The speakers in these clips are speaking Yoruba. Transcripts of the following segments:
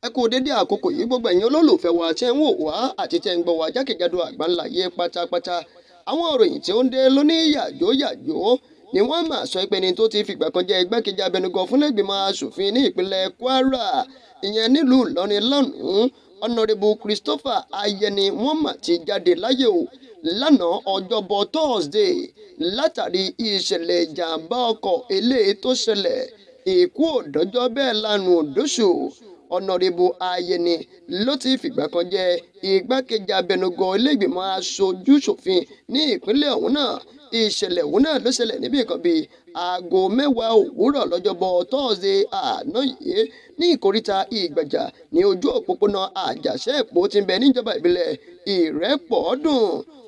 Ẹ kú dédé àkókò yìí gbogbo ẹ̀yin olólùfẹ́ wa tí ẹ ń wò wá àti tí ẹ ń gbọ́ wá jákèjádò àgbáńláyé pátápátá. Àwọn ìròyìn tí ó ń dé lóní yàjóyàjó ni wọ́n máa sọ pé ní tó ti fìgbà kan jẹ́ igbákejì abẹnugan fúnlẹ̀gbìmọ̀ aṣòfin ní ìpínlẹ̀ Kwara ìyẹn nílùú Ìlọrin lọ́hùn-ún Honourable Christopher Ayẹni wọ́n mà ti jáde láyé o lánàá ọjọ́bọ̀ Thursday látàrí ìṣẹ̀lẹ̀ ìjàmbá ọkọ̀ eléyìí tó ṣẹlẹ̀ ikú òdọ́jọ́ bẹ́ẹ̀ lánàá òdóṣù. Honourable Ayẹni ló ti fìgbà kan jẹ́ igbákejì abẹnugan ilé-ìgbìmọ̀ aṣojú-ṣòfin ní ìpínlẹ̀ ọ̀hún náà. Ìṣẹ̀lẹ̀ ọ̀hún náà ló ṣẹlẹ̀ níbi nǹkan bíi aago 10 òwúrọ̀ lọ́jọ́bọ̀ Thursday àná yìí ní ìkóríta Ìgbàjà ní ojú òpópónà Àjàṣẹ́-Èkó tí ń bẹ níjọba ìbílẹ̀ Ìrẹ́pọ̀dùn.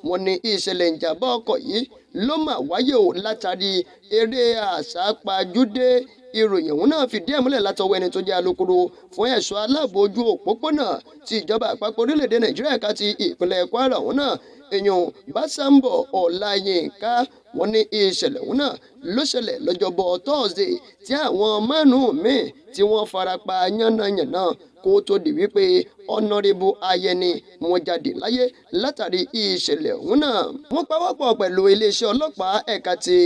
Wọ́n ní ìṣẹ̀lẹ̀ ìjàmbá ọkọ̀ yìí ló máa wáyé o látàrí eré àsápajúdé. Ìròyìn ọ̀hún náà fìdí ẹ̀ múlẹ̀ látọwọ́ ẹni tó jẹ́ alukoro fún ẹ̀ṣọ́ aláàbò ojú òpópónà ti ìjọba àpapọ̀ orílẹ̀-èdè Nàìjíríà ẹ̀ka ti ìpínlẹ̀ Kwara ọ̀hún náà èèyàn Báṣámbọ̀ Ọláyínká. Wọ́n ní ìṣẹ̀lẹ̀ ọ̀hún náà ló ṣẹlẹ̀ lọ́jọ́bọ̀ Thursday tí àwọn márùn-ún míì tí wọ́n farapa yánnayànna kó tó di wípé Honourable Ayẹni wọ́n jáde láyé látàrí ìṣẹ̀lẹ̀ ọ̀hún náà. Wọ́n pawọ́pọ̀ pẹ̀lú iléeṣẹ́ ọlọ́pàá ẹ̀ka ti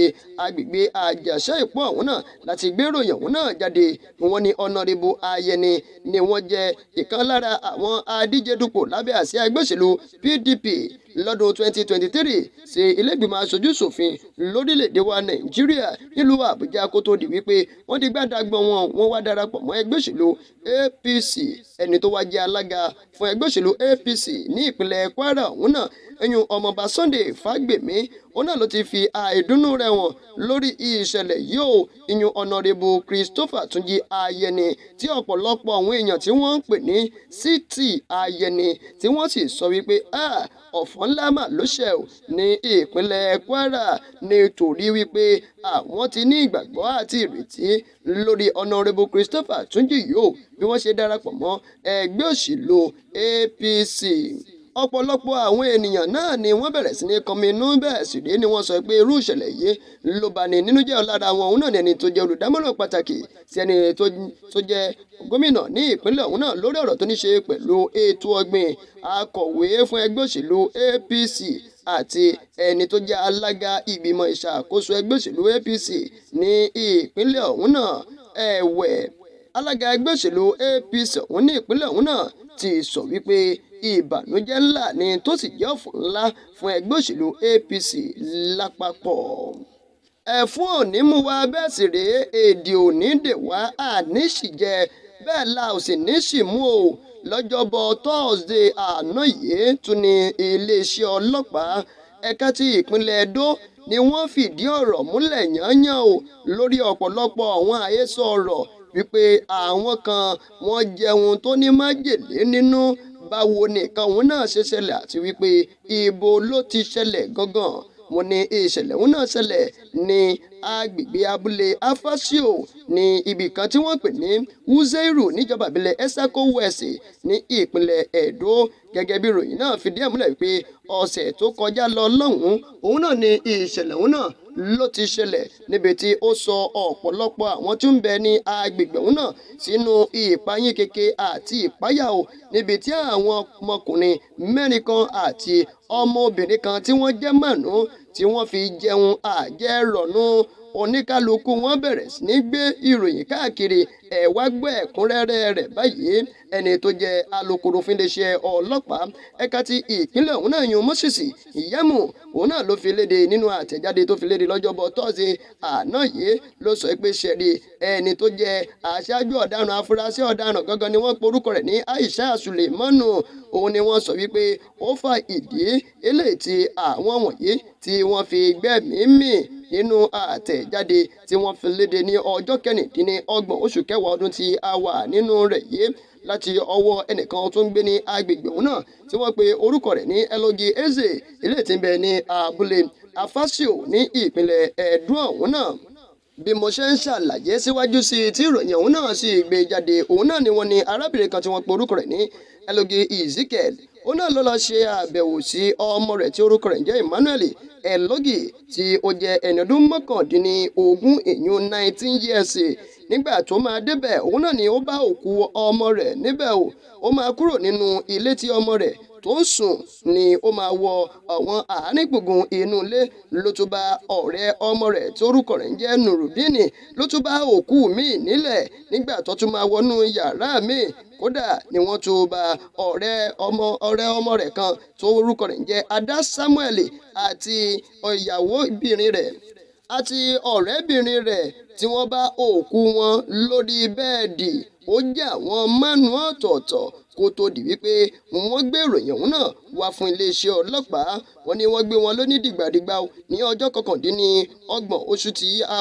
agbègbè Àjàṣẹ́-Èkó ọ̀hún náà láti gbé ìròyìn ọ̀hún náà jáde. Wọ́n ní Honourable Ayẹni ni wọ́n jẹ́ ìkan lára àwọn adíjedupò lábẹ́ àsíá ẹgbẹ́ òṣèlú PDP lọ́dún 2023 sí ilé-ìgbìmọ̀ aṣojú-ṣòfin lórílẹ̀‐èdè wa Nàìjíríà nílùú Àbújá kó tó di wípé wọ́n di gbàdàgbọ́n wọ́n wá darapọ̀ mọ́ ẹgbẹ́ òṣèlú APC. Ẹni tó wá jẹ́ alága fún ẹgbẹ́ òṣèlú APC ní ìpínlẹ̀ Kwara ọ̀hún náà ẹ̀yún ọmọọba Sunday Fágbèmí òun náà ló ti fi àìdùnnú rẹ̀ wọ̀n lórí ìṣẹ̀lẹ̀ yìí o. ìyún Honourable Christopher Túnjí Ayẹni tí ọ̀pọ̀lọpọ̀ àwọn èèyàn tí wọ́n ń pè ní City Ayẹni tí wọ́n sì sọ wípé ọ̀fọ̀ ńlá mà ló ṣẹ̀ ò ní ìpínlẹ̀ Kwara nítorí wípé àwọn ti ní ìgbàgbọ́ àti ìrètí lórí Honourable Christopher Túnjí yìí o bí wọ́n ṣe darapọ̀ mọ́ ẹgbẹ́ òṣèlú APC. Ọ̀pọ̀lọpọ̀ àwọn ènìyàn náà ni wọ́n bẹ̀rẹ̀ sí ní kọminú bẹ́ẹ̀ sì rí ni wọ́n sọ pé irú ìṣẹ̀lẹ̀ yìí ló bá ní nínú jẹ́ lára wọn. Òun náà ni ẹni tó jẹ́ olùdámọ̀ràn pàtàkì sí ẹni tó jẹ́ gómìnà ní ìpínlẹ̀ ọ̀hún náà lórí ọ̀rọ̀ tó ní ṣe pẹ̀lú ètò ọ̀gbìn, akọ̀wé fún ẹgbẹ́ òṣèlú APC àti ẹni tó jẹ́ alága ìgbìmọ̀ ìṣàkóso ẹgbẹ́ òṣèlú APC ní ìpínlẹ̀ ọ̀hún náà. Ẹ̀wẹ̀ alága ẹgbẹ́ òṣèlú APC ọ̀hún ní ìpínlẹ̀ ọ̀hún náà ti sọ wípé ìbànújẹ́ ńlá ni tó sì jẹ́ ọ̀fọ̀ ńlá fún ẹgbẹ́ òṣèlú APC lápapọ̀. Ẹ̀fún òní mú wa bẹ́ẹ̀ sì rèé èdè òní dè wá àníṣìjẹ bẹ́ẹ̀ la ò sì ní ṣì mú o. Lọ́jọ́bọ̀ Thursday àná yìí tún ní iléeṣẹ́ ọlọ́pàá ẹ̀ka ti ìpínlẹ̀ Edo ni wọ́n fìdí ọ̀rọ̀ múlẹ̀ yányán o lórí ọ̀pọ̀lọpọ̀ àwọn àhesọ ọ̀rọ̀ wípé àwọn kan wọ́n jẹun tó ní májèlé nínú. Báwo ni nǹkan òun náà ṣe ṣẹlẹ̀ àti wípé ibo ló ti ṣẹlẹ̀ gangan. Wọ́n ní ìṣẹ̀lẹ̀ òun náà ṣẹlẹ̀ ní agbègbè abúlé Afasio ní ibì kan tí wọ́n pè ní Uzeiru níjọba ìbílẹ̀ Esako West ní ìpínlẹ̀ Edo. Gẹ́gẹ́ bí ìròyìn náà fìdí ẹ̀ múlẹ̀ wípé ọ̀sẹ̀ tó kọjá lọ lọ́hùn-ún òun náà ni ìṣẹ̀lẹ̀ òun náà ló ti ṣẹlẹ̀ níbi tí ó sọ ọ̀pọ̀lọpọ̀ àwọn tí ń bẹ ní agbègbè òun náà sínú ìpayín keke àti ìpáyà o níbi tí àwọn ọmọkùnrin mẹ́rin kan àti ọmọbìnrin kan tí wọ́n jẹ́ márùn-ún tí wọ́n fi jẹun àjẹrọ̀nù. Oníkálukú wọn bẹ̀rẹ̀ sí ní gbé ìròyìn káàkiri ẹ̀ wá gbọ́ ẹ̀kúnrẹ́rẹ́ rẹ̀ báyìí. Ẹni tó jẹ́ alukoro fún iléeṣẹ́ ọlọ́pàá ẹ̀ka ti ìpínlẹ̀ ọ̀hún náà yan Moses Ìyẹ́mù òun náà ló fi léde nínú àtẹ̀jáde tó fi léde lọ́jọ́bọ̀ Thursday àná yìí ló sọ pé ṣẹ̀rí ẹni tó jẹ́ aṣáájú ọ̀daràn afurasí ọ̀daràn gangan ni wọ́n porúkọ rẹ̀ ní Aisha Suleimanu. Òun ni wọ́n sọ wípé ó fa ìdí eléyìí tí àwọn wọ̀nyí tí wọ́n fi gbẹ́mìí mì nínú àtẹ̀jáde tí wọ́n fi léde ní ọjọ́ 29 oṣù kẹwàá ọdún tí a wà nínú rẹ̀ yìí láti ọwọ́ ẹnìkan tó ń gbé ní agbègbè òun náà tí wọ́n pe orúkọ rẹ̀ ní Elogi Eze ilé tí ń bẹ ní abúlé Afasio ní ìpínlẹ̀ Edo ọ̀hún náà. Bí mo ṣe ń ṣàlàyé síwájú sí i tí ìròyìn ọ̀hún náà sì gbé jáde òun náà ni wọ́n ní arábìnrin kan tí wọ́n pe orúkọ rẹ̀ ní Elogi Ezekiel òun náà ló lọ ṣe àbẹ̀wò sí ọmọ rẹ̀ tí orúkọ rẹ̀ ń jẹ́ Emmanuel Elogi tí ó jẹ́ ẹni ọdún mọ́kàndínlógún ìyún 19 years nígbà tó máa débẹ̀ òun náà ni ó bá òkú ọmọ rẹ̀ níbẹ̀ o. Ó máa kúrò nínú ilé tí ọmọ rẹ̀ tó ń sùn ni ó máa wọ àwọn àárín gbùngbùn inú ilé ló tún bá ọ̀rẹ́ ọmọ rẹ̀ tí orúkọ rẹ̀ ń jẹ́ Nurudeen ló tún bá òkú míì nílẹ̀ nígbà tó tún máa wọnú yàrá míì. Kódà ni wọ́n tún bá ọ̀rẹ́ ọmọ rẹ̀ kan tó orúkọ rẹ̀ ń jẹ́ Ada Samuel àti ìyàwó ìbìnrin rẹ̀ àti ọ̀rẹ́bìnrin rẹ̀ tí wọ́n bá òkú wọn lórí bẹ́ẹ̀dì. Ó jẹ́ àwọn márùn-ún ọ̀tọ̀ọ̀tọ̀ kó tó di wípé wọ́n gbé ìròyìn ọ̀hún náà wá fún iléeṣẹ́ ọlọ́pàá. Wọ́n ní wọ́n gbé wọn lóní dìgbàdìgbà ní ọjọ́ 29 oṣù tí a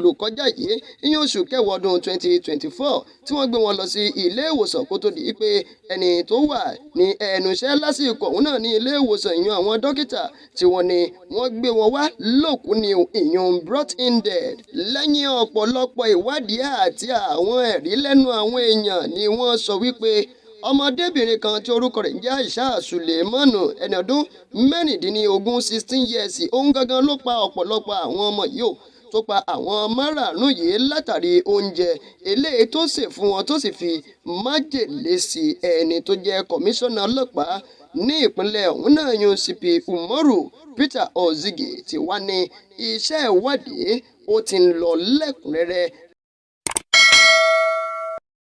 lò kọjá yìí ìyẹn oṣù kẹwàá ọdún 2024 tí wọ́n gbé wọn lọ sí ilé ìwòsàn kó tó di wípé ẹni tó wà ní ẹnu iṣẹ́ lásìkò ọ̀hún náà ní ilé ìwòsàn ìyẹn àwọn dókítà tí wọ́n ní wọ́n gbé wọn wá lókù ní ìyẹn brought in dead. Lẹ́yìn ọ̀pọ̀lọpọ̀ ìwádìí àti àwọn ẹ̀rí lẹ́nu àwọn èèyàn ni wọ́n sọ wípé ọmọdébìnrin kan tí orúkọ rẹ̀ ń jẹ́ Aisha Sulemanu ẹni ọdún 16 years òun gangan ló pa ọ̀pọ̀lọpọ̀ àwọn ọmọ yìí o tó pa àwọn márààrún yìí látàrí oúnjẹ eléyìí tó sè fún wọn tó sì fi májèlé sí ẹni tó jẹ́ kọmíṣánná ọlọ́pàá ní ìpínlẹ̀ ọ̀hún náà yan CP Umaru Peter Ozige ti wá ní iṣẹ́ ìwádìí ó ti ń lọ lẹ́kùnrẹ́rẹ́